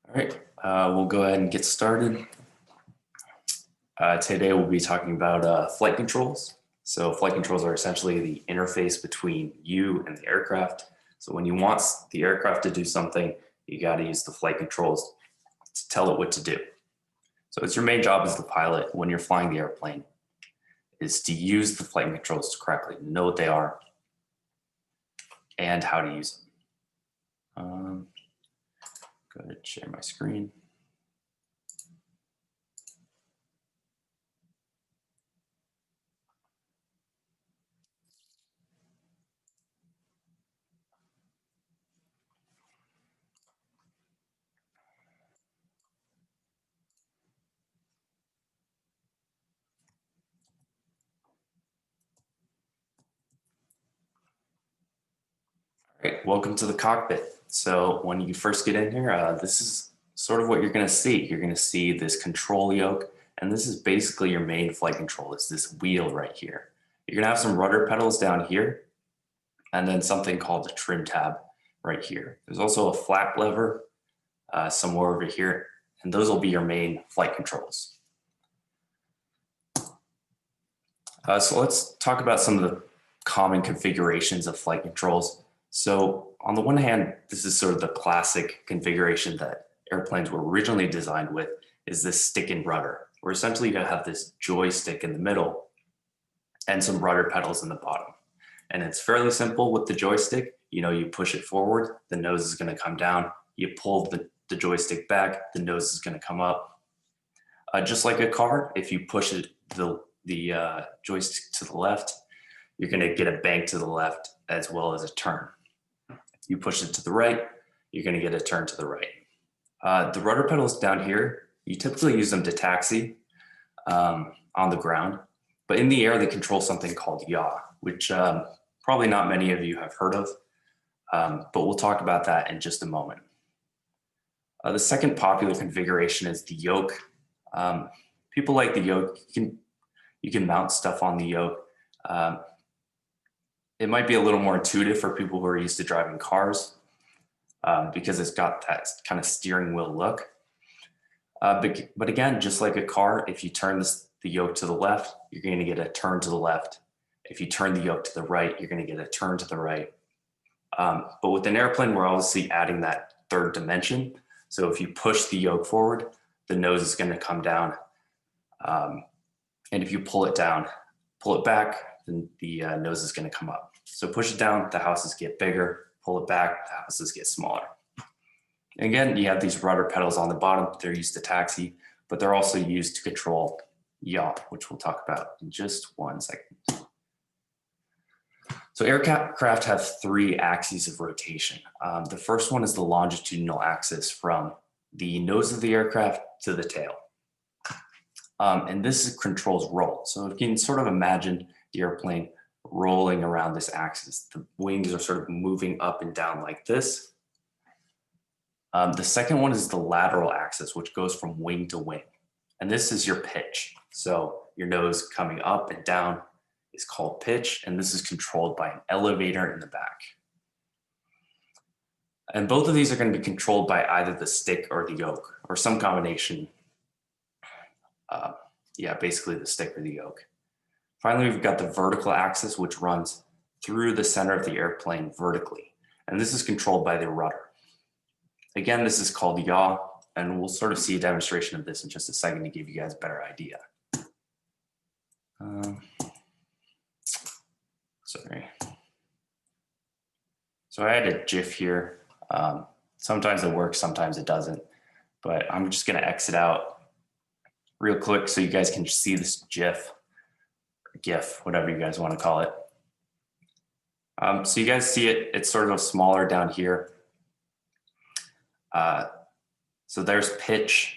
All right, we'll go ahead and get started. Today we'll be talking about flight controls. So flight controls are essentially the interface between you and the aircraft. So when you want the aircraft to do something, you got to use the flight controls to tell it what to do. So it's your main job as the pilot when you're flying the airplane is to use the flight controls correctly, know what they are, and how to use them. Go ahead and share my screen. All right, welcome to the cockpit. So when you first get in here, this is sort of what you're going to see. You're going to see this control yoke, and this is basically your main flight control. It's this wheel right here. You're going to have some rudder pedals down here, and then something called a trim tab right here. There's also a flap lever somewhere over here, and those will be your main flight controls. So let's talk about some of the common configurations of flight controls. So on the one hand, this is sort of the classic configuration that airplanes were originally designed with, is this stick and rudder, where essentially you have this joystick in the middle and some rudder pedals in the bottom. And it's fairly simple with the joystick. You know, you push it forward, the nose is going to come down. You pull the joystick back, the nose is going to come up. Just like a car, if you push it, the joystick to the left, you're going to get a bank to the left as well as a turn. You push it to the right, you're going to get a turn to the right. The rudder pedals down here, you typically use them to taxi on the ground, but in the air, they control something called yaw, which probably not many of you have heard of, but we'll talk about that in just a moment. The second popular configuration is the yoke. People like the yoke. You can mount stuff on the yoke. It might be a little more intuitive for people who are used to driving cars because it's got that kind of steering wheel look. But again, just like a car, if you turn the yoke to the left, you're going to get a turn to the left. If you turn the yoke to the right, you're going to get a turn to the right. But with an airplane, we're obviously adding that third dimension. So if you push the yoke forward, the nose is going to come down. And if you pull it back, then the nose is going to come up. So push it down, the houses get bigger. Pull it back, the houses get smaller. And again, you have these rudder pedals on the bottom. They're used to taxi, but they're also used to control yaw, which we'll talk about in just 1 second. So aircraft have 3 axes of rotation. The first one is the longitudinal axis from the nose of the aircraft to the tail. And this controls roll. So you can sort of imagine the airplane rolling around this axis. The wings are sort of moving up and down like this. The second one is the lateral axis, which goes from wing to wing. And this is your pitch. So your nose coming up and down is called pitch, and this is controlled by an elevator in the back. And both of these are going to be controlled by either the stick or the yoke, or some combination. Basically the stick or the yoke. Finally, we've got the vertical axis, which runs through the center of the airplane vertically. And this is controlled by the rudder. Again, this is called yaw, and we'll sort of see a demonstration of this in just a second to give you guys a better idea. Sorry. So I had a GIF here. Sometimes it works, sometimes it doesn't, but I'm just going to exit out real quick so you guys can see this GIF, GIF, whatever you guys want to call it. So you guys see it, it's sort of smaller down here. So there's pitch,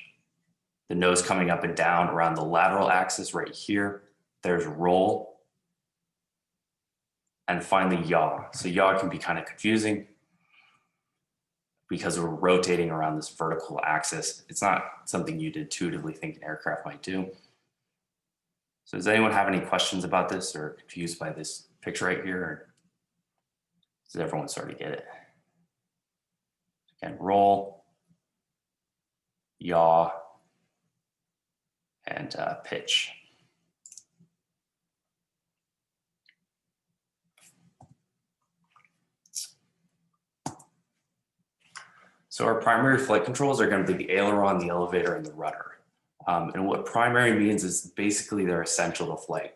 the nose coming up and down around the lateral axis right here. There's roll. And finally, yaw. So yaw can be kind of confusing because we're rotating around this vertical axis. It's not something you'd intuitively think an aircraft might do. So does anyone have any questions about this or confused by this picture right here? Or does everyone sort of get it? Again, roll, yaw, and pitch. So our primary flight controls are going to be the aileron, the elevator, and the rudder. And what primary means is basically they're essential to flight.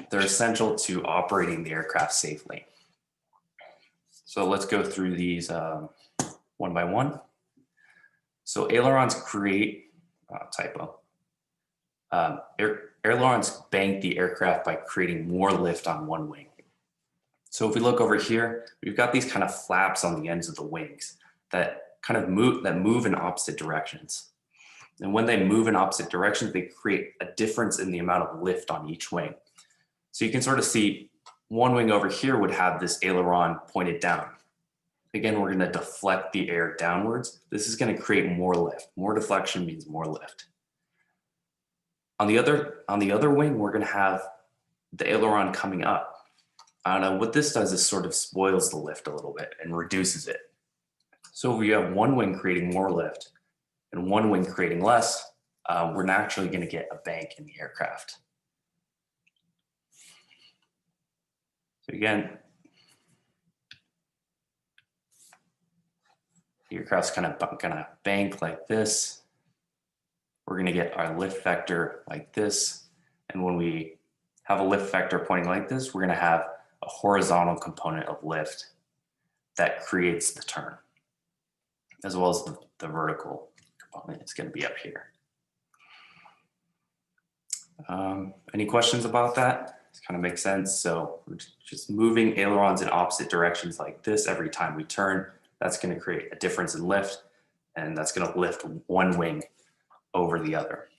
They're essential to operating the aircraft safely. So let's go through these one by one. So ailerons create, ailerons bank the aircraft by creating more lift on one wing. So if we look over here, we've got these kind of flaps on the ends of the wings that kind of move in opposite directions. And when they move in opposite directions, they create a difference in the amount of lift on each wing. So you can sort of see one wing over here would have this aileron pointed down. Again, we're going to deflect the air downwards. This is going to create more lift. More deflection means more lift. On the other wing, we're going to have the aileron coming up. What this does is sort of spoils the lift a little bit and reduces it. So if we have one wing creating more lift and one wing creating less, we're naturally going to get a bank in the aircraft. So again, the aircraft's kind of gonna bank like this. We're gonna get our lift vector like this. And when we have a lift vector pointing like this, we're gonna have a horizontal component of lift that creates the turn, as well as the vertical component. It's gonna be up here. Any questions about that? It kind of makes sense. So we're just moving ailerons in opposite directions like this every time we turn. That's going to create a difference in lift, and that's going to lift one wing over the other.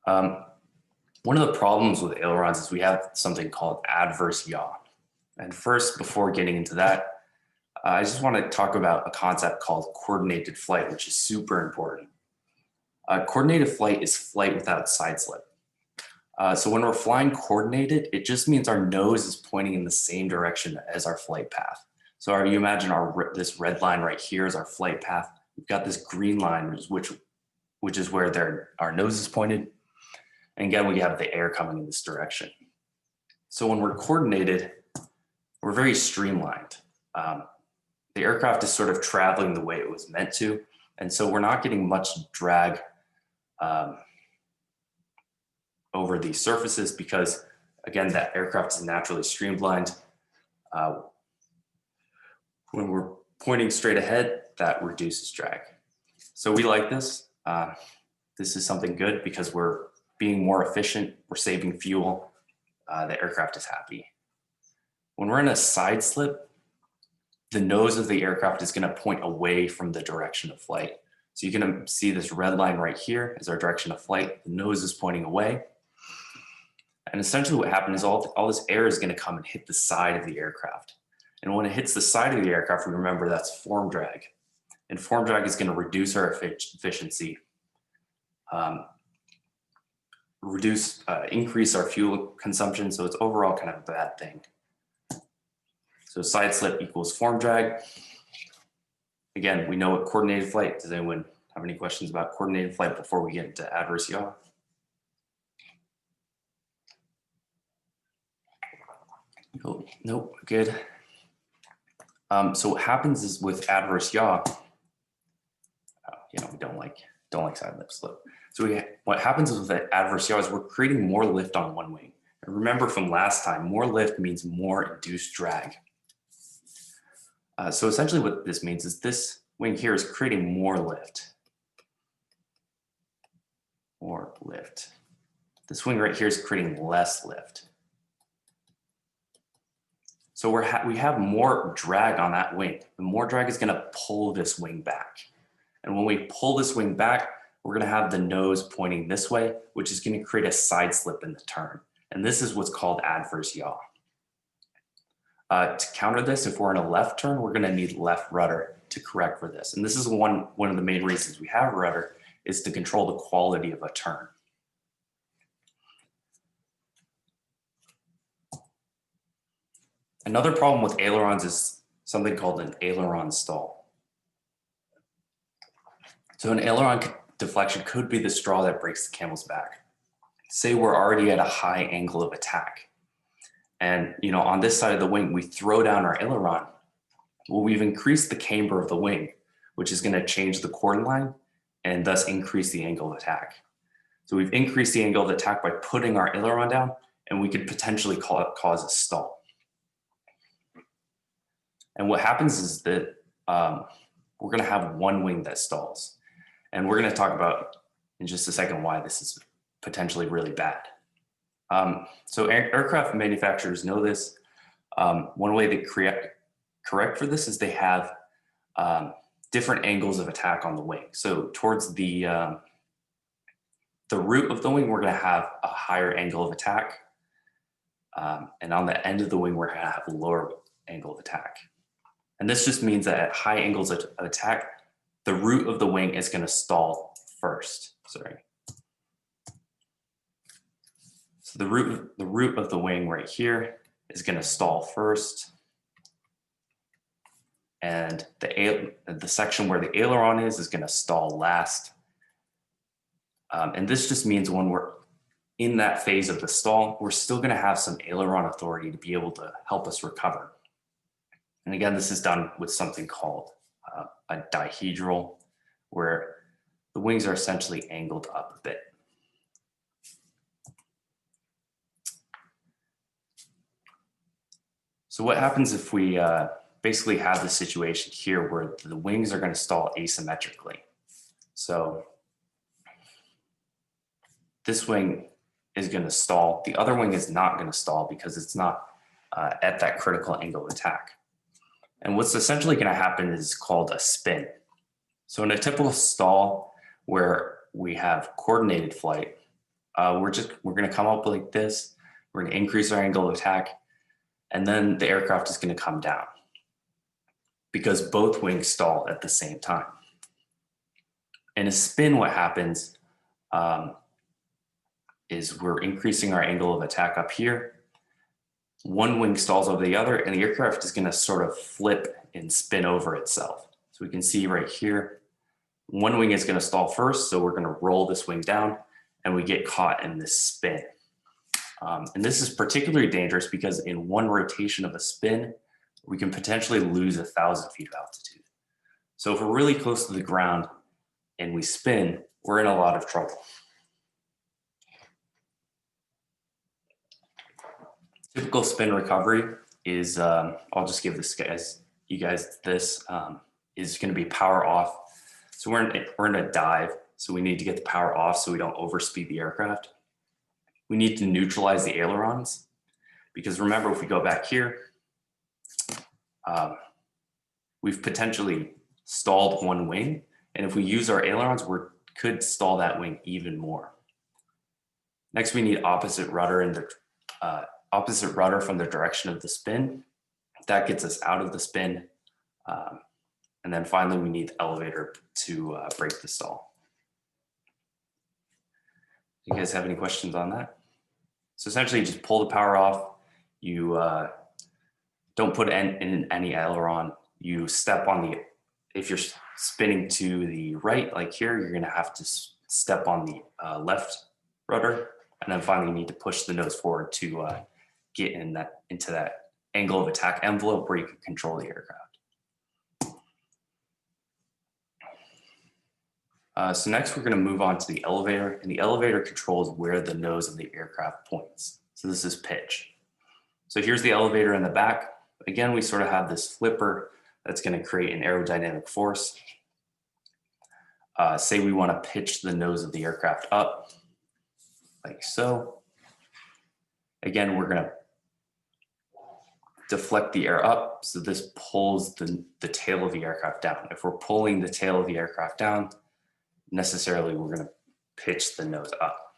One of the problems with ailerons is we have something called adverse yaw. And first, before getting into that, I just want to talk about a concept called coordinated flight, which is super important. Coordinated flight is flight without side slip. So when we're flying coordinated, it just means our nose is pointing in the same direction as our flight path. So you imagine this red line right here is our flight path. We've got this green line, which is where our nose is pointed. And again, we have the air coming in this direction. So when we're coordinated, we're very streamlined. The aircraft is sort of traveling the way it was meant to. And so we're not getting much drag over these surfaces because, again, that aircraft is naturally streamlined. When we're pointing straight ahead, that reduces drag. So we like this. This is something good because we're being more efficient, we're saving fuel, the aircraft is happy. When we're in a side slip, the nose of the aircraft is going to point away from the direction of flight. So you're going to see this red line right here is our direction of flight. The nose is pointing away. And essentially what happened is all this air is going to come and hit the side of the aircraft. And when it hits the side of the aircraft, remember that's form drag. And form drag is going to reduce our efficiency, increase our fuel consumption. So it's overall kind of a bad thing. So side slip equals form drag. Again, we know what coordinated flight. Does anyone have any questions about coordinated flight before we get into adverse yaw? Nope, good. So what happens is with adverse yaw, we don't like side lip slip. So what happens is with the adverse yaw is we're creating more lift on one wing. And remember from last time, more lift means more induced drag. So essentially what this means is this wing here is creating more lift. More lift. This wing right here is creating less lift. So we have more drag on that wing. The more drag is going to pull this wing back. And when we pull this wing back, we're going to have the nose pointing this way, which is going to create a side slip in the turn. And this is what's called adverse yaw. To counter this, if we're in a left turn, we're going to need left rudder to correct for this. And this is one of the main reasons we have rudder is to control the quality of a turn. Another problem with ailerons is something called an aileron stall. So an aileron deflection could be the straw that breaks the camel's back. Say we're already at a high angle of attack. And on this side of the wing, we throw down our aileron. Well, we've increased the camber of the wing, which is going to change the chord line and thus increase the angle of attack. So we've increased the angle of attack by putting our aileron down, and we could potentially cause a stall. And what happens is that we're going to have one wing that stalls. And we're going to talk about in just a second why this is potentially really bad. So aircraft manufacturers know this. One way they correct for this is they have different angles of attack on the wing. So towards the root of the wing, we're going to have a higher angle of attack. And on the end of the wing, we're going to have a lower angle of attack. And this just means that at high angles of attack, the root of the wing is going to stall first. Sorry. So the root of the wing right here is going to stall first. And the section where the aileron is going to stall last. And this just means when we're in that phase of the stall, we're still going to have some aileron authority to be able to help us recover. And again, this is done with something called a dihedral, where the wings are essentially angled up a bit. So what happens if we basically have the situation here where the wings are going to stall asymmetrically? So this wing is going to stall. The other wing is not going to stall because it's not at that critical angle of attack. And what's essentially going to happen is called a spin. So in a typical stall where we have coordinated flight, we're going to come up like this. We're going to increase our angle of attack, and then the aircraft is going to come down because both wings stall at the same time. In a spin, what happens is we're increasing our angle of attack up here. One wing stalls over the other, and the aircraft is going to sort of flip and spin over itself. So we can see right here, one wing is going to stall first, so we're going to roll this wing down, and we get caught in this spin. And this is particularly dangerous because in one rotation of a spin, we can potentially lose 1,000 feet of altitude. So if we're really close to the ground and we spin, we're in a lot of trouble. Typical spin recovery is, I'll just give you guys this, is going to be power off. So we're in a dive, so we need to get the power off so we don't overspeed the aircraft. We need to neutralize the ailerons, because remember, if we go back here, we've potentially stalled one wing, and if we use our ailerons, we could stall that wing even more. Next, we need opposite rudder from the direction of the spin. That gets us out of the spin. And then finally, we need the elevator to break the stall. Do you guys have any questions on that? So essentially, you just pull the power off. You don't put in any aileron. You step on if you're spinning to the right, like here, you're going to have to step on the left rudder. And then finally, you need to push the nose forward to get into that angle of attack envelope where you can control the aircraft. So next we're going to move on to the elevator, and the elevator controls where the nose of the aircraft points. So this is pitch. So here's the elevator in the back. Again, we sort of have this flipper that's going to create an aerodynamic force. Say we want to pitch the nose of the aircraft up, like so. Again, we're going to deflect the air up, so this pulls the tail of the aircraft down. If we're pulling the tail of the aircraft down, necessarily we're going to pitch the nose up.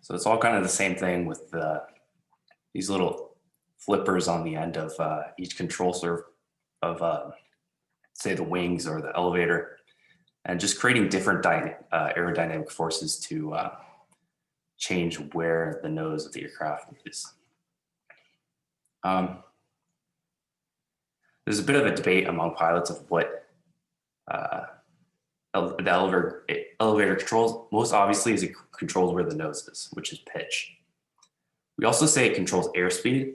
So it's all kind of the same thing with these little flippers on the end of each control serve of say the wings or the elevator, and just creating different aerodynamic forces to change where the nose of the aircraft is. Um, there's a bit of a debate among pilots of what the elevator controls. Most obviously is it controls where the nose is, which is pitch. We also say it controls airspeed.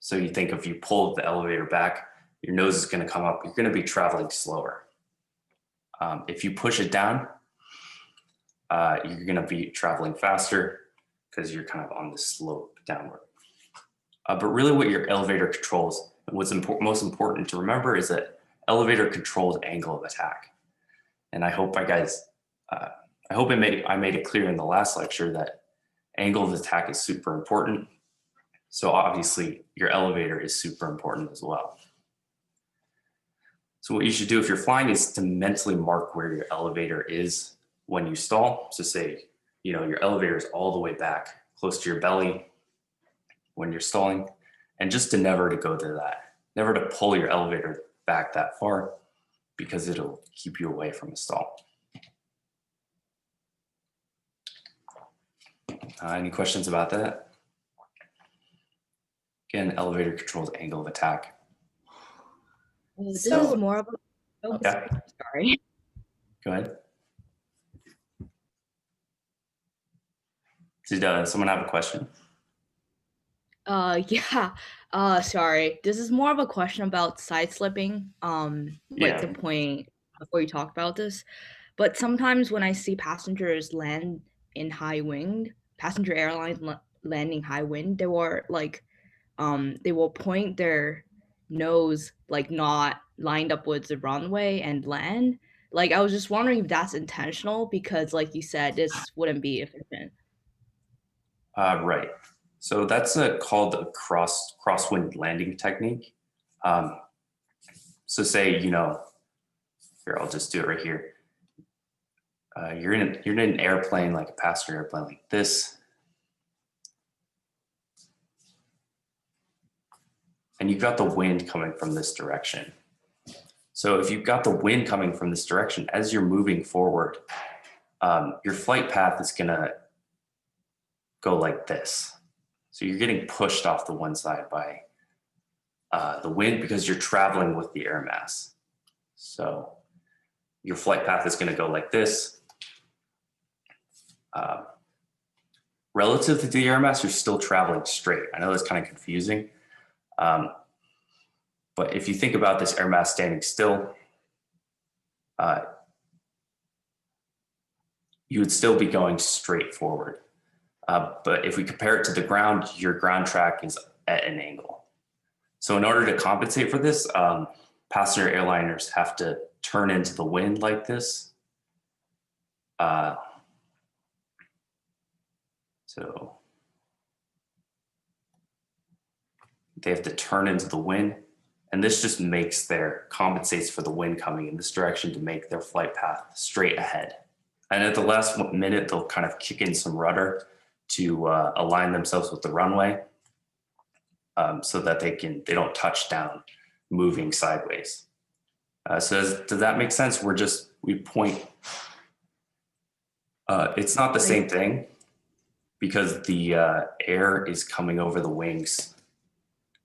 So you think if you pull the elevator back, your nose is going to come up, you're going to be traveling slower. If you push it down, you're going to be traveling faster because you're kind of on the slope downward. But really what your elevator controls, and what's most important to remember is that elevator controls angle of attack. And I hope I made it clear in the last lecture that angle of attack is super important. So obviously your elevator is super important as well. So what you should do if you're flying is to mentally mark where your elevator is when you stall. So say, your elevator is all the way back close to your belly when you're stalling, and just to never to go to that, never to pull your elevator back that far because it'll keep you away from a stall. Any questions about that? Again, elevator controls angle of attack. This is more of a, okay. Sorry. Go ahead. Did someone have a question? Yeah. Sorry. This is more of a question about side slipping. Like the point before you talked about this. But sometimes when I see passengers land in high wind, passenger airlines landing high wind, they will point their nose like not lined up with the runway and land. Like I was just wondering if that's intentional because, like you said, this wouldn't be efficient. Right. So that's called a crosswind landing technique. So say, here, I'll just do it right here. You're in an airplane, like a passenger airplane like this. And you've got the wind coming from this direction. So if you've got the wind coming from this direction, as you're moving forward, your flight path is gonna go like this. So you're getting pushed off the one side by the wind because you're traveling with the air mass. So your flight path is gonna go like this. Relative to the air mass, you're still traveling straight. I know that's kind of confusing. But if you think about this air mass standing still, you would still be going straight forward. But if we compare it to the ground, your ground track is at an angle. So in order to compensate for this, passenger airliners have to turn into the wind like this. So they have to turn into the wind. And this just compensates for the wind coming in this direction to make their flight path straight ahead. And at the last minute, they'll kind of kick in some rudder to align themselves with the runway so that they don't touch down moving sideways. So does that make sense? We point, it's not the same thing because the air is coming over the wings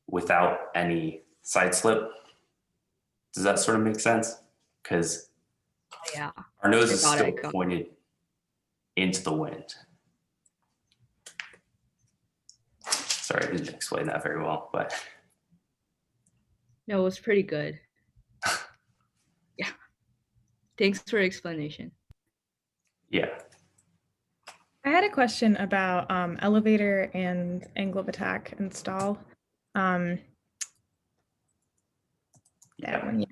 without any side slip. Does that sort of make sense? Because our nose is still pointed into the wind. Sorry, I didn't explain that very well, but. No, it was pretty good. Yeah. Thanks for the explanation. Yeah. I had a question about elevator and angle of attack and stall. That one, yeah.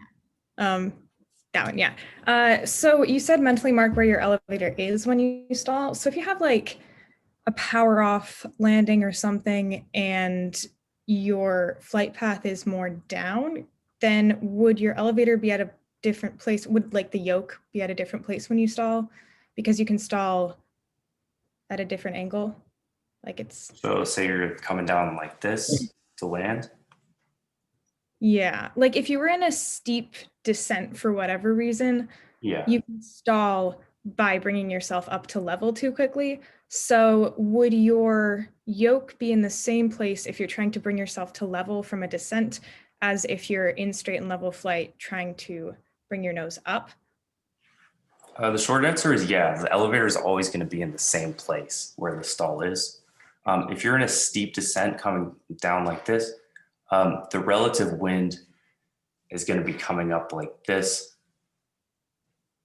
That one, yeah. So you said mentally mark where your elevator is when you stall. So if you have like a power off landing or something and your flight path is more down, then would your elevator be at a different place? Would like the yoke be at a different place when you stall? Because you can stall at a different angle. Like it's. So say you're coming down like this to land. Yeah, like if you were in a steep descent for whatever reason, yeah, you can stall by bringing yourself up to level too quickly. So would your yoke be in the same place if you're trying to bring yourself to level from a descent as if you're in straight and level flight trying to bring your nose up? The short answer is yeah, the elevator is always going to be in the same place where the stall is. If you're in a steep descent coming down like this, the relative wind is going to be coming up like this.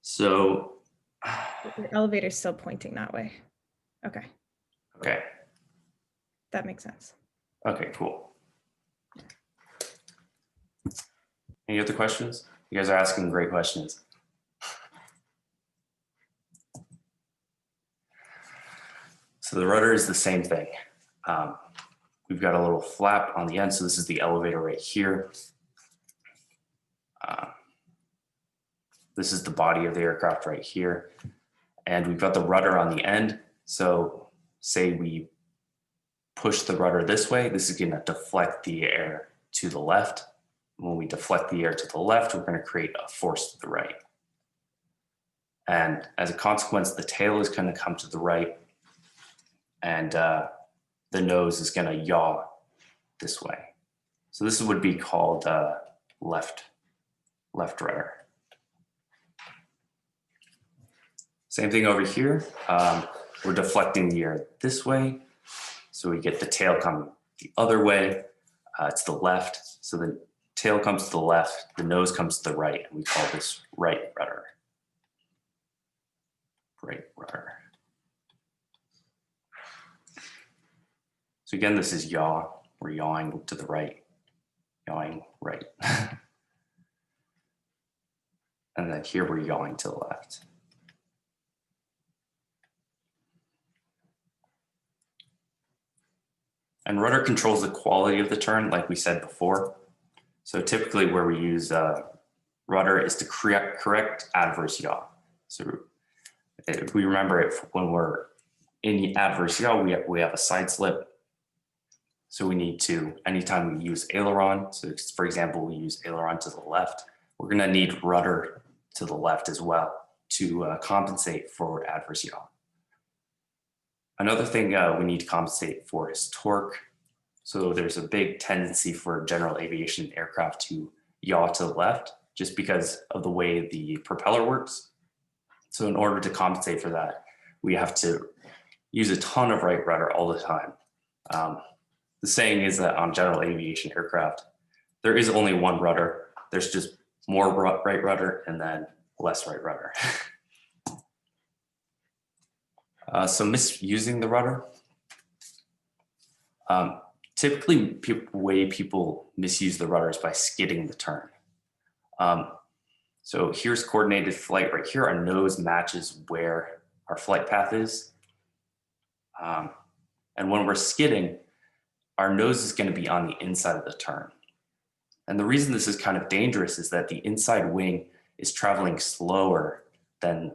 So, Your elevator's still pointing that way. Okay, okay, that makes sense. okay, cool. Any other questions? You guys are asking great questions. So the rudder is the same thing. We've got a little flap on the end. So this is the elevator right here. This is the body of the aircraft right here. And we've got the rudder on the end. So say we push the rudder this way, this is gonna deflect the air to the left. When we deflect the air to the left, we're gonna create a force to the right. And as a consequence, the tail is gonna come to the right and the nose is gonna yaw this way. So this would be called left rudder. Same thing over here. We're deflecting the air this way. So we get the tail coming the other way to the left. So the tail comes to the left, the nose comes to the right, and we call this right rudder. Right rudder. So again, this is yaw. We're yawing to the right, yawing right. And then here we're yawing to the left. And rudder controls the quality of the turn, like we said before. So typically where we use rudder is to correct adverse yaw. So if we remember it, when we're in the adverse yaw, we have a side slip. So we need to, anytime we use aileron, so for example, we use aileron to the left, we're gonna need rudder to the left as well to compensate for adverse yaw. Another thing we need to compensate for is torque. So there's a big tendency for general aviation aircraft to yaw to the left just because of the way the propeller works. So in order to compensate for that, we have to use a ton of right rudder all the time. The saying is that on general aviation aircraft, there is only one rudder. There's just more right rudder and then less right rudder. So misusing the rudder. Typically, way people misuse the rudder is by skidding the turn. So here's coordinated flight right here. Our nose matches where our flight path is. And when we're skidding, our nose is going to be on the inside of the turn. And the reason this is kind of dangerous is that the inside wing is traveling slower than,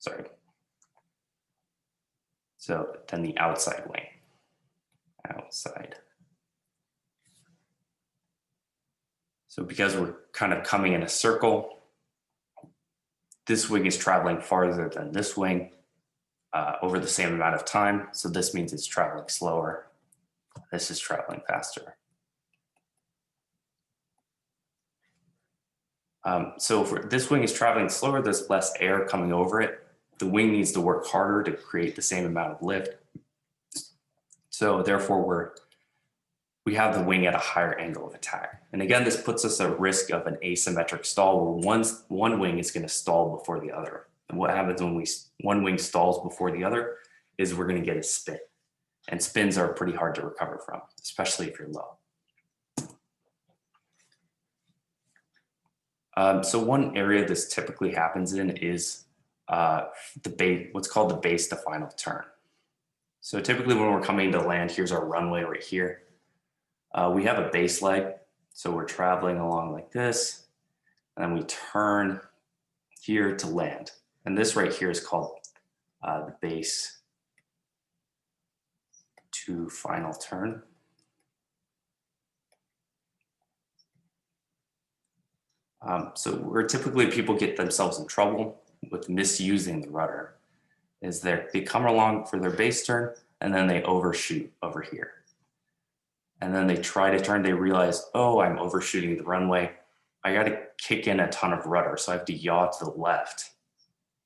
than the outside wing. Outside. So because we're kind of coming in a circle, this wing is traveling farther than this wing over the same amount of time. So this means it's traveling slower. This is traveling faster. So if this wing is traveling slower, there's less air coming over it. The wing needs to work harder to create the same amount of lift. So therefore, we have the wing at a higher angle of attack. And again, this puts us at risk of an asymmetric stall where one wing is going to stall before the other. And what happens when one wing stalls before the other is we're going to get a spin. And spins are pretty hard to recover from, especially if you're low. So one area this typically happens in is what's called the base to final turn. So typically when we're coming to land, here's our runway right here. We have a base leg. So we're traveling along like this, and then we turn here to land. And this right here is called the base to final turn. So where typically people get themselves in trouble with misusing the rudder is they come along for their base turn and then they overshoot over here. And then they try to turn, they realize, oh, I'm overshooting the runway. I got to kick in a ton of rudder. So I have to yaw to the left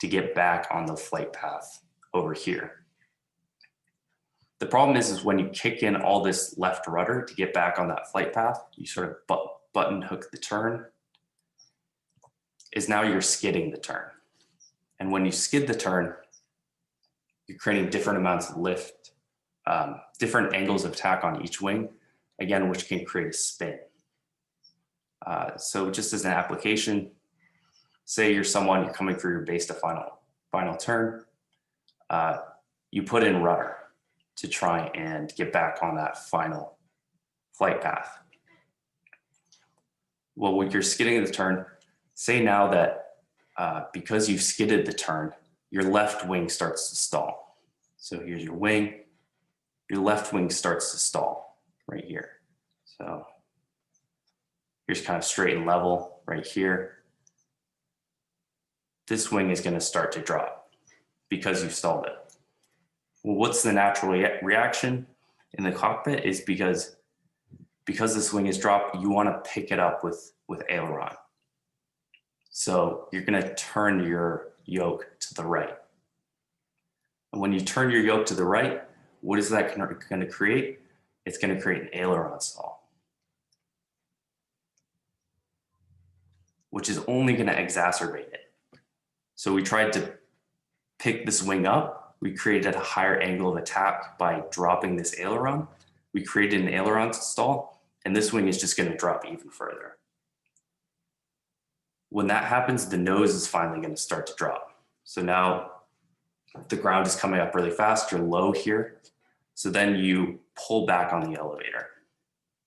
to get back on the flight path over here. The problem is when you kick in all this left rudder to get back on that flight path, you sort of button hook the turn, is now you're skidding the turn. And when you skid the turn, you're creating different amounts of lift, different angles of attack on each wing, again, which can create a spin. So just as an application, say you're coming for your base to final turn, you put in rudder to try and get back on that final flight path. Well, when you're skidding the turn, say now that because you've skidded the turn, your left wing starts to stall. So here's your wing, your left wing starts to stall right here. So here's kind of straight and level right here. This wing is going to start to drop because you've stalled it. Well, what's the natural reaction in the cockpit is because this wing is dropped, you want to pick it up with aileron. So you're going to turn your yoke to the right. And when you turn your yoke to the right, what is that going to create? It's going to create an aileron stall, which is only going to exacerbate it. So we tried to pick this wing up. We created a higher angle of attack by dropping this aileron. We created an aileron stall, and this wing is just going to drop even further. When that happens, the nose is finally going to start to drop. So now the ground is coming up really fast. You're low here. So then you pull back on the elevator.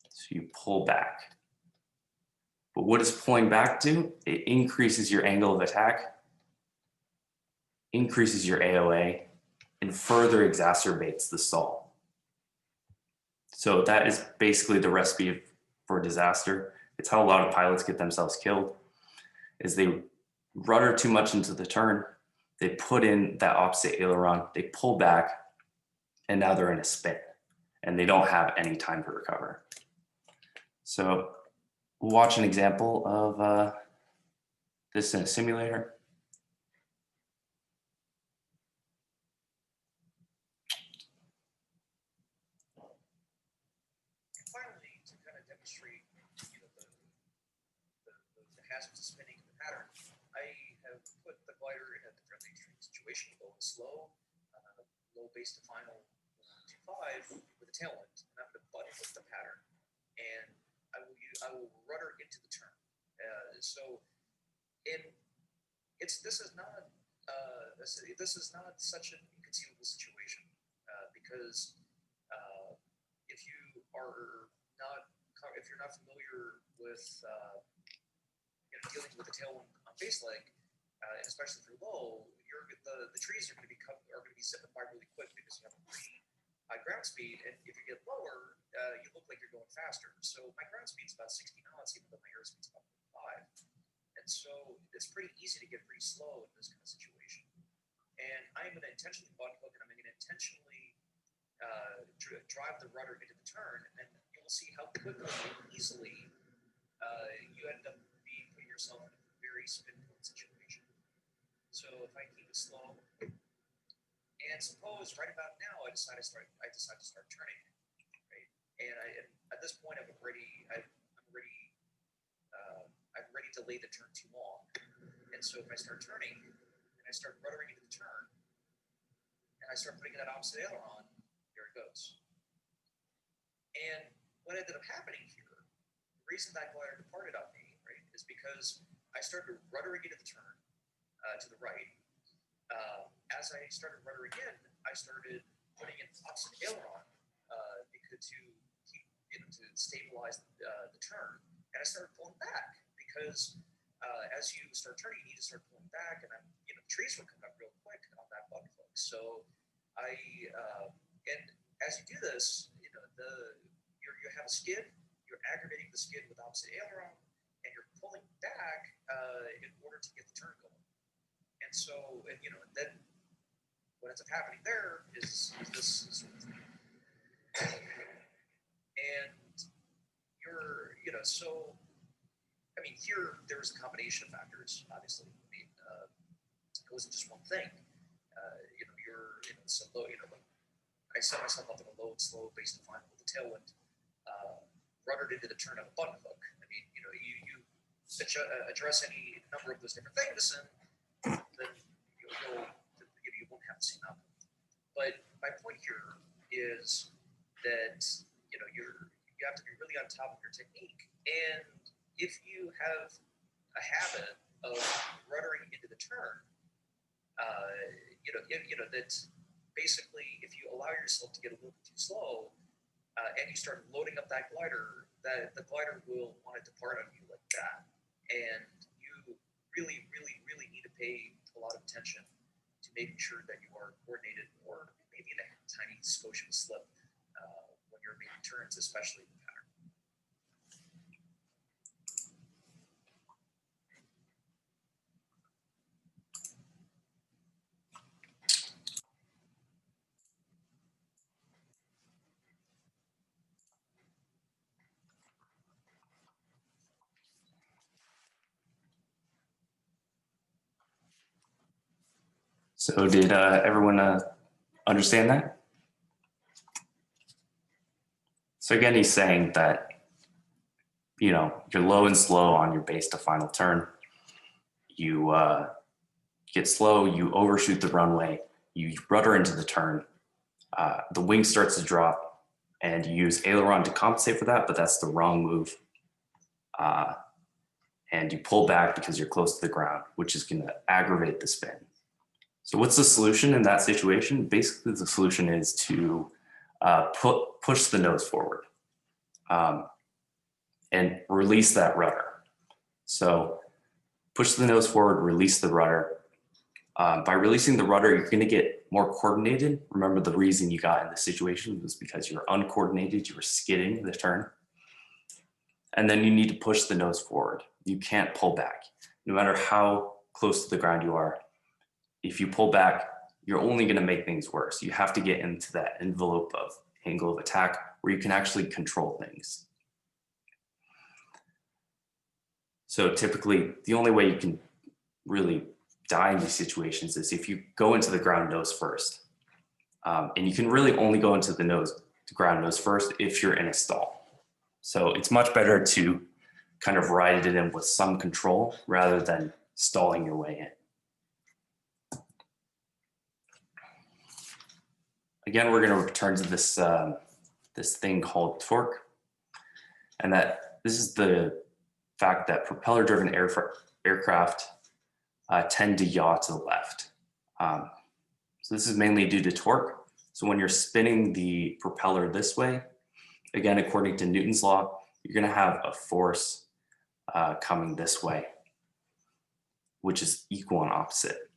So you pull back. But what is pulling back do? It increases your angle of attack, increases your AOA, and further exacerbates the stall. So that is basically the recipe for disaster. It's how a lot of pilots get themselves killed, is they rudder too much into the turn, they put in that opposite aileron, they pull back, and now they're in a spin, and they don't have any time to recover. So we'll watch an example of this in a simulator. Demonstrate, the hazards of spinning the pattern. I have put the glider in a fairly extreme situation, low and slow, low base to final 2.5 with a tail end, and I'm going to button with the pattern, and I will rudder into the turn. This is not such an inconceivable situation because if you're not familiar with dealing with the tailwind on base leg, and especially if you're low, the trees are going to be zipping by really quick because you have a pretty high ground speed, and if you get lower, you look like you're going faster. So my ground speed is about 60 knots, even though my airspeed is about 5, and so it's pretty easy to get pretty slow in this kind of situation. And I'm going to intentionally button hook, and I'm going to intentionally drive the rudder into the turn, and you'll see how quickly and easily you end up putting yourself in a very spin-prone situation. So if I keep it slow, and suppose right about now I decide to start turning, right? And at this point I've already delayed the turn too long, and so if I start turning and I start ruddering into the turn, and I start putting that opposite aileron, here it goes. And what ended up happening here, the reason that glider departed on me, right, is because I started ruddering into the turn to the right. As I started ruddering in, I started putting in opposite aileron to stabilize the turn, and I started pulling back because as you start turning, you need to start pulling back, and the trees were coming up real quick on that button hook. So and as you do this, you have a skid, you're aggravating the skid with opposite aileron, and you're pulling back in order to get the turn going. And so, then what ends up happening there is this sort of thing. And so, I mean, here there's a combination of factors, obviously. I mean, it wasn't just one thing. You're in some low, like I set myself up in a low and slow based on with the tailwind, ruddered into the turn of a button hook. I mean, you address any number of those different things, and then you won't have the same outcome. But my point here is that you have to be really on top of your technique, and if you have a habit of ruddering into the turn, that basically if you allow yourself to get a little bit too slow, and you start loading up that glider, that the glider will want to depart on you like that, and you really, really, really need to pay a lot of attention to making sure that you are coordinated, or maybe in a tiny skosh of a slip when you're making turns, especially in the pattern. So did everyone understand that? So again, he's saying that, you're low and slow on your base to final turn. You get slow, you overshoot the runway, you rudder into the turn, the wing starts to drop, and you use aileron to compensate for that, but that's the wrong move. And you pull back because you're close to the ground, which is going to aggravate the spin. So what's the solution in that situation? Basically, the solution is to push the nose forward and release that rudder. So push the nose forward, release the rudder. By releasing the rudder, you're going to get more coordinated. Remember, the reason you got in this situation was because you were uncoordinated, you were skidding the turn. And then you need to push the nose forward. You can't pull back. No matter how close to the ground you are, if you pull back, you're only going to make things worse. You have to get into that envelope of angle of attack where you can actually control things. So typically, the only way you can really die in these situations is if you go into the ground nose first. And you can really only go into the ground nose first if you're in a stall. So it's much better to kind of ride it in with some control rather than stalling your way in. Again, we're going to return to this this thing called torque, and that this is the fact that propeller-driven aircraft tend to yaw to the left. So this is mainly due to torque. So when you're spinning the propeller this way, again, according to Newton's law, you're going to have a force coming this way, which is equal and opposite.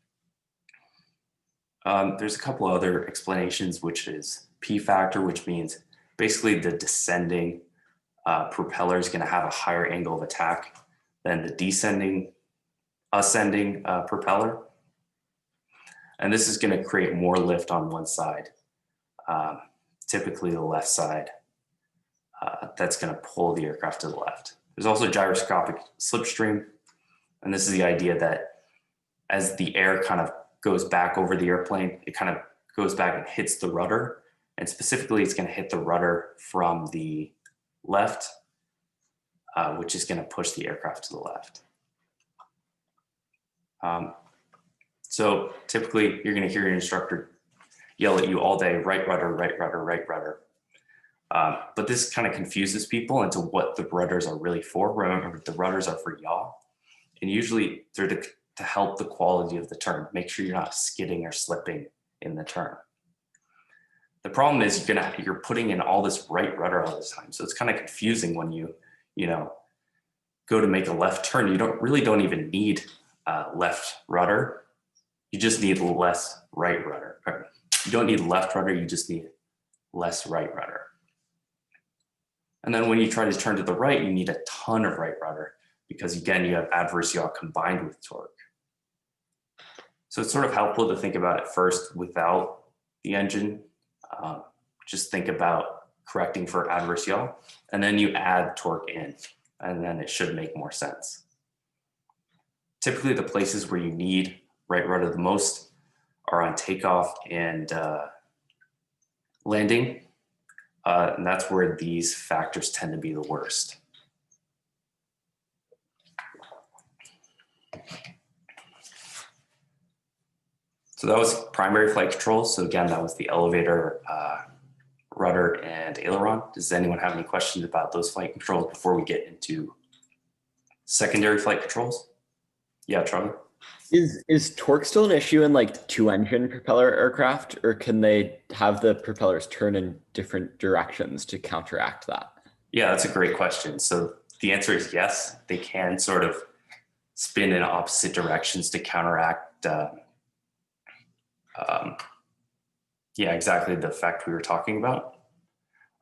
There's a couple other explanations, which is P factor, which means basically the descending propeller is going to have a higher angle of attack than the ascending propeller. And this is going to create more lift on one side, typically the left side. That's going to pull the aircraft to the left. There's also gyroscopic slipstream. And this is the idea that as the air kind of goes back over the airplane, it kind of goes back and hits the rudder. And specifically, it's going to hit the rudder from the left, which is going to push the aircraft to the left. So typically, you're going to hear your instructor yell at you all day, right rudder, right rudder, right rudder. But this kind of confuses people into what the rudders are really for. Remember, the rudders are for yaw. And usually they're to help the quality of the turn. Make sure you're not skidding or slipping in the turn. The problem is you're putting in all this right rudder all the time. So it's kind of confusing when you go to make a left turn. You don't even need left rudder. You just need less right rudder. You don't need left rudder, you just need less right rudder. And then when you try to turn to the right, you need a ton of right rudder because again, you have adverse yaw combined with torque. So it's sort of helpful to think about it first without the engine. Just think about correcting for adverse yaw, and then you add torque in, and then it should make more sense. Typically the places where you need right rudder the most are on takeoff and landing. And that's where these factors tend to be the worst. So that was primary flight control. So again, that was the elevator, rudder, and aileron. Does anyone have any questions about those flight controls before we get into secondary flight controls? Yeah, Charlie? Is torque still an issue in like 2-engine propeller aircraft, or can they have the propellers turn in different directions to counteract that? Yeah, that's a great question. So the answer is yes, they can sort of spin in opposite directions to counteract, yeah, exactly the effect we were talking about.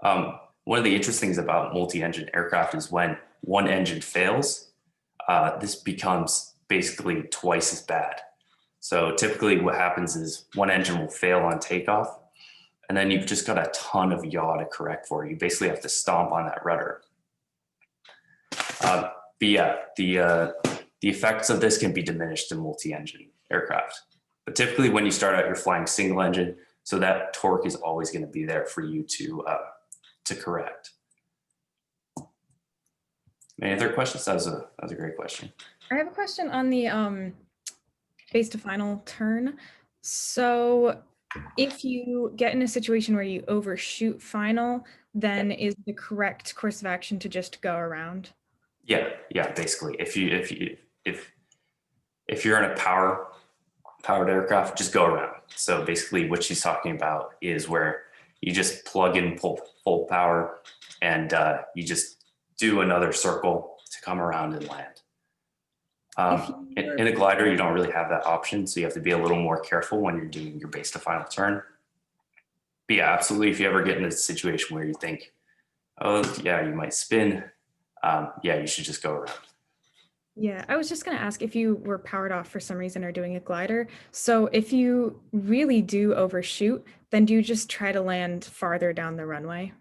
One of the interesting things about multi-engine aircraft is when one engine fails, this becomes basically twice as bad. So typically what happens is one engine will fail on takeoff, and then you've just got a ton of yaw to correct for. You basically have to stomp on that rudder. But yeah, the effects of this can be diminished in multi-engine aircraft. But typically when you start out, you're flying single engine, so that torque is always going to be there for you to correct. Any other questions? That was a great question. I have a question on the base to final turn. So if you get in a situation where you overshoot final, then is the correct course of action to just go around? Yeah, basically. If you're in a powered aircraft, just go around. So basically what she's talking about is where you just plug in full power, and you just do another circle to come around and land. In a glider, you don't really have that option, so you have to be a little more careful when you're doing your base to final turn. But yeah, absolutely, if you ever get in a situation where you think, oh yeah, you might spin, yeah, you should just go around. Yeah, I was just going to ask if you were powered off for some reason or doing a glider. So if you really do overshoot, then do you just try to land farther down the runway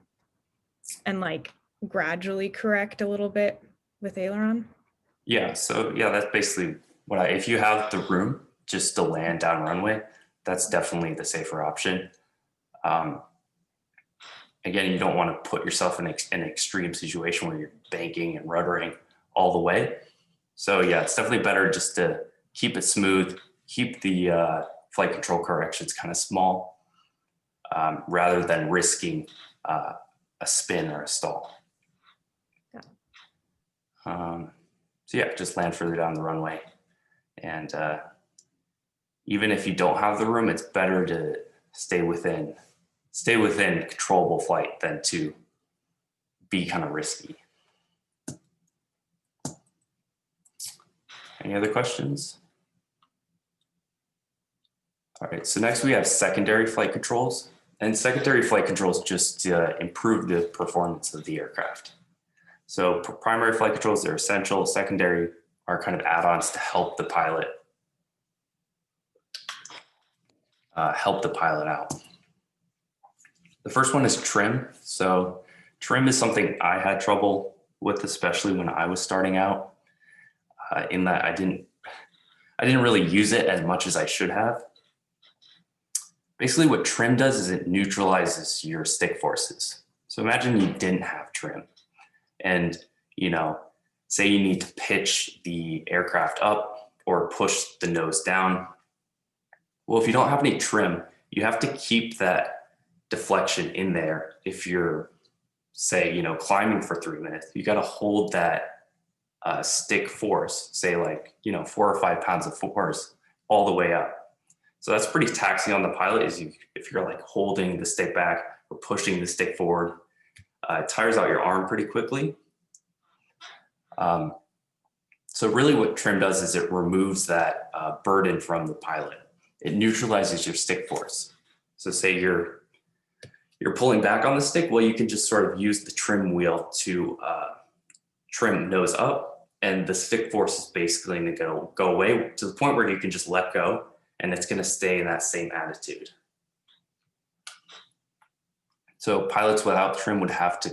and like gradually correct a little bit with aileron? Yeah, so yeah, that's basically what if you have the room just to land down runway, that's definitely the safer option. Again, you don't want to put yourself in an extreme situation where you're banking and ruddering all the way. So yeah, it's definitely better just to keep it smooth, keep the flight control corrections kind of small, rather than risking a spin or a stall. Yeah. So yeah, just land further down the runway. And even if you don't have the room, it's better to stay within controllable flight than to be kind of risky. Any other questions? All right, so next we have secondary flight controls. And secondary flight controls just improve the performance of the aircraft. So primary flight controls are essential. Secondary are kind of add-ons to help the pilot out. The first one is trim. So trim is something I had trouble with, especially when I was starting out, in that I didn't really use it as much as I should have. Basically what trim does is it neutralizes your stick forces. So imagine you didn't have trim, and say you need to pitch the aircraft up or push the nose down. Well, if you don't have any trim, you have to keep that deflection in there. If you're, say, climbing for 3 minutes, you got to hold that stick force, say 4 or 5 pounds of force all the way up. So that's pretty taxing on the pilot, if you're holding the stick back or pushing the stick forward. It tires out your arm pretty quickly. So really what trim does is it removes that burden from the pilot. It neutralizes your stick force. So say you're pulling back on the stick, well, you can just sort of use the trim wheel to trim nose up, and the stick force is basically going to go away to the point where you can just let go and it's going to stay in that same attitude. So pilots without trim would have to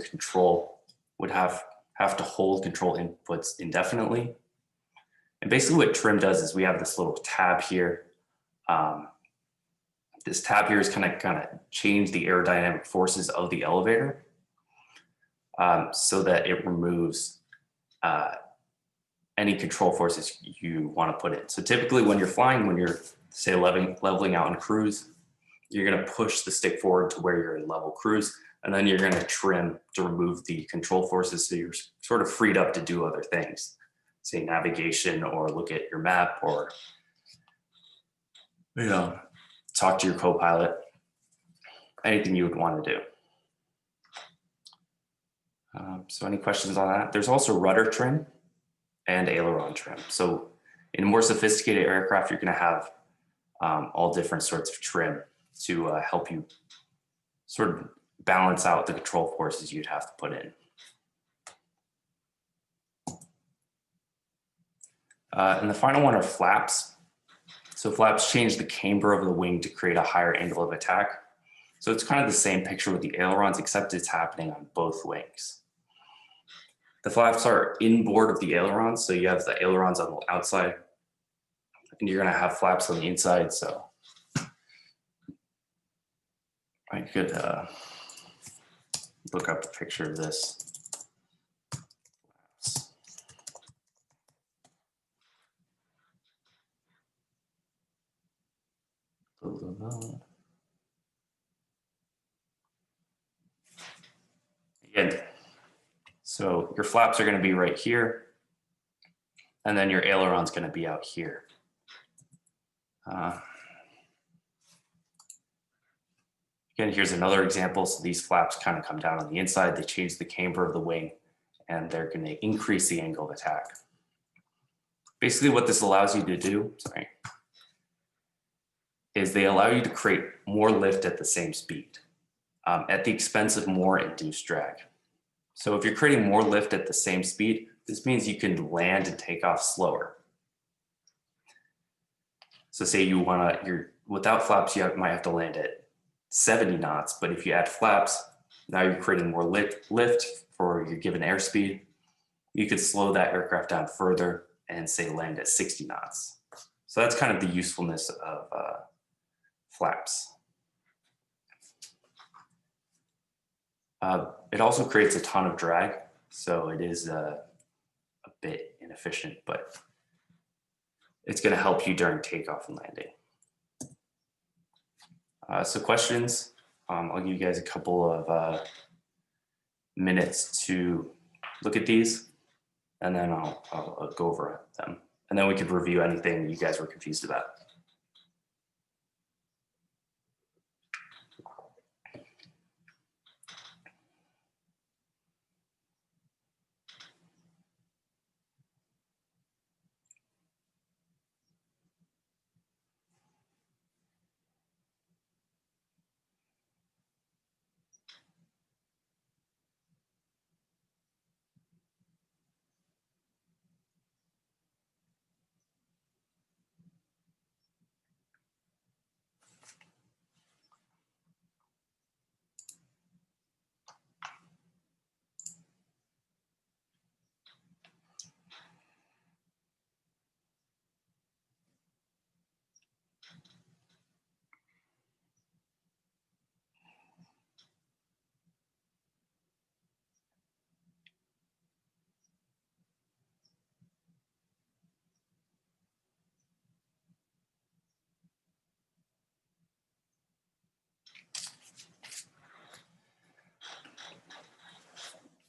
have to hold control inputs indefinitely. And basically what trim does is we have this little tab here. This tab here is kind of change the aerodynamic forces of the elevator so that it removes any control forces you want to put in. So typically when you're flying, when you're say leveling out in cruise, you're going to push the stick forward to where you're in level cruise, and then you're going to trim to remove the control forces so you're sort of freed up to do other things, say navigation or look at your map or, you know, talk to your co-pilot, anything you would want to do. So any questions on that? There's also rudder trim and aileron trim. So in more sophisticated aircraft, you're going to have all different sorts of trim to help you sort of balance out the control forces you'd have to put in. And the final one are flaps. So flaps change the camber of the wing to create a higher angle of attack. So it's kind of the same picture with the ailerons, except it's happening on both wings. The flaps are inboard of the ailerons. So you have the ailerons on the outside and you're going to have flaps on the inside. So I could look up a picture of this. Again, so your flaps are going to be right here, and then your aileron's going to be out here. Again, here's another example. So these flaps kind of come down on the inside. They change the camber of the wing, and they're going to increase the angle of attack. Basically, what this allows you to do, is they allow you to create more lift at the same speed at the expense of more induced drag. So if you're creating more lift at the same speed, this means you can land and take off slower. So say you're without flaps, you might have to land at 70 knots, but if you add flaps, now you're creating more lift for your given airspeed. You could slow that aircraft down further and say land at 60 knots. So that's kind of the usefulness of flaps. It also creates a ton of drag, so it is a bit inefficient, but it's going to help you during takeoff and landing. So questions, I'll give you guys a couple of minutes to look at these, and then I'll go over them. And then we could review anything you guys were confused about.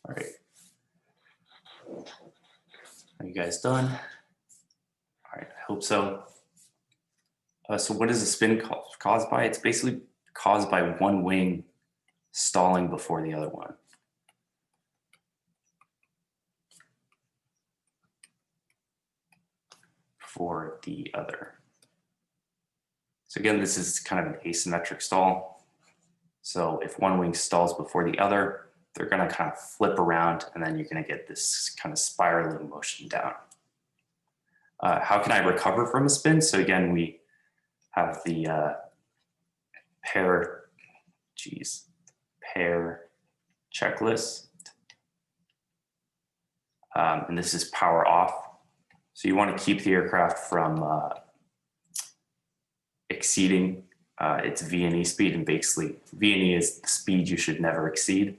All right. Are you guys done? All right, I hope so. So what is a spin caused by? It's basically caused by one wing stalling before the other one. For the other. So again, this is kind of an asymmetric stall. So if one wing stalls before the other, they're going to kind of flip around, and then you're going to get this kind of spiraling motion down. How can I recover from a spin? So again, we have the pair checklist. And this is power off. So you want to keep the aircraft from exceeding its VNE speed, and basically VNE is the speed you should never exceed.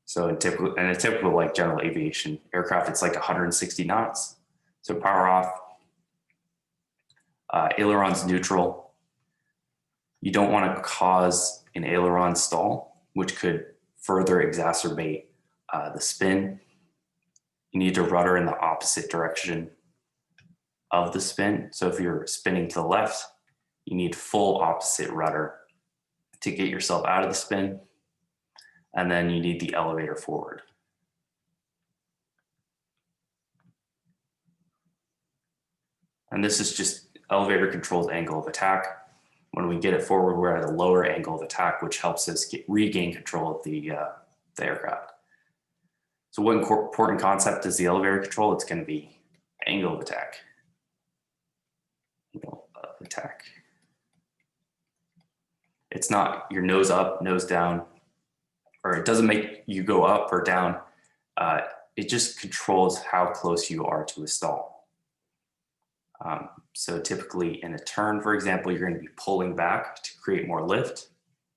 So in a typical like general aviation aircraft, it's like 160 knots. So power off. Ailerons neutral. You don't want to cause an aileron stall, which could further exacerbate the spin. You need to rudder in the opposite direction of the spin. So if you're spinning to the left, you need full opposite rudder to get yourself out of the spin. And then you need the elevator forward. And this is just elevator controlled angle of attack. When we get it forward, we're at a lower angle of attack, which helps us regain control of the aircraft. So what important concept is the elevator control? It's going to be angle of attack. Angle of attack. It's not your nose up, nose down, or it doesn't make you go up or down. It just controls how close you are to a stall. So typically in a turn, for example, you're going to be pulling back to create more lift.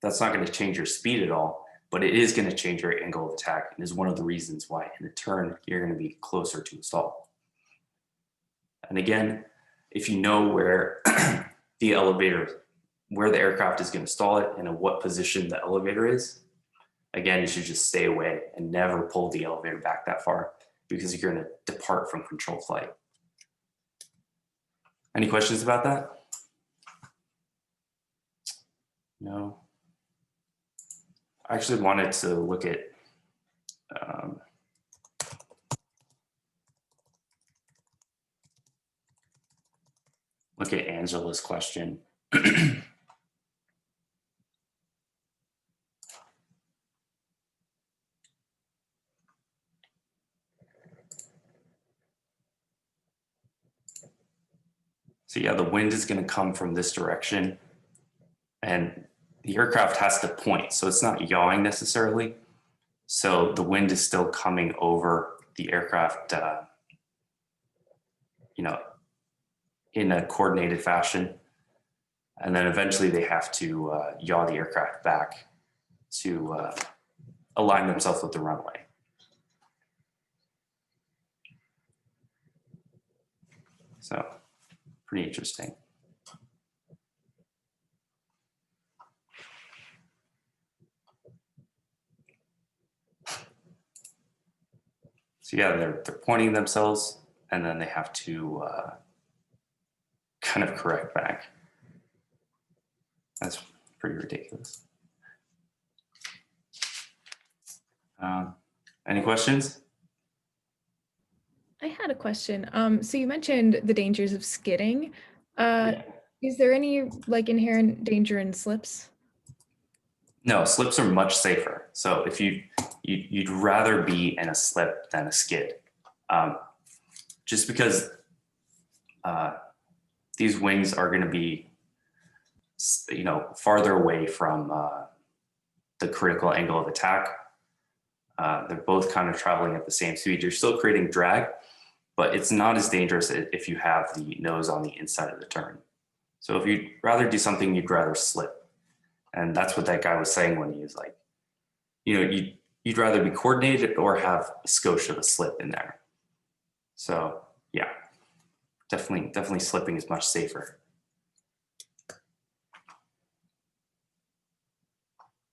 That's not going to change your speed at all, but it is going to change your angle of attack, and is one of the reasons why in a turn you're going to be closer to a stall. And again, if you know where the elevator, where the aircraft is going to stall it and in what position the elevator is, again, you should just stay away and never pull the elevator back that far, because you're going to depart from controlled flight. Any questions about that? No. I actually wanted to look at Angela's question. So yeah, the wind is going to come from this direction, and the aircraft has to point, so it's not yawing necessarily. So the wind is still coming over the aircraft, in a coordinated fashion. And then eventually they have to yaw the aircraft back to align themselves with the runway. So pretty interesting. So yeah, they're pointing themselves, and then they have to kind of correct back. That's pretty ridiculous. Any questions? I had a question. So you mentioned the dangers of skidding. Yeah. Is there any like inherent danger in slips? No, slips are much safer. So if you'd rather be in a slip than a skid, just because these wings are going to be, farther away from the critical angle of attack. They're both kind of traveling at the same speed. You're still creating drag, but it's not as dangerous if you have the nose on the inside of the turn. So if you'd rather do something, you'd rather slip. And that's what that guy was saying when he was like, you'd rather be coordinated or have a skosh of a slip in there. So yeah, definitely slipping is much safer.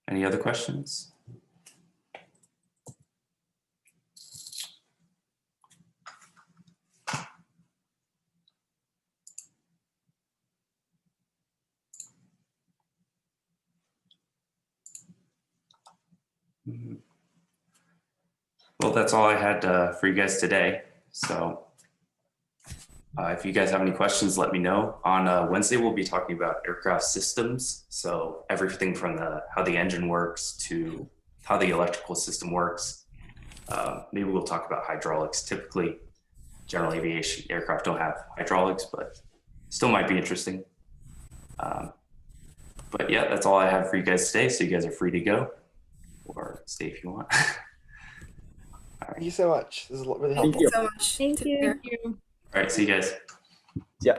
Any other questions? Well, that's all I had for you guys today. So if you guys have any questions, let me know. On Wednesday, we'll be talking about aircraft systems. So everything from how the engine works to how the electrical system works. Maybe we'll talk about hydraulics. Typically, general aviation aircraft don't have hydraulics, but still might be interesting. But yeah, that's all I have for you guys today. So you guys are free to go or stay if you want. Thank you so much. This is really Thank helpful. you. so much. Thank Take you. care. All right, see you guys. Yeah.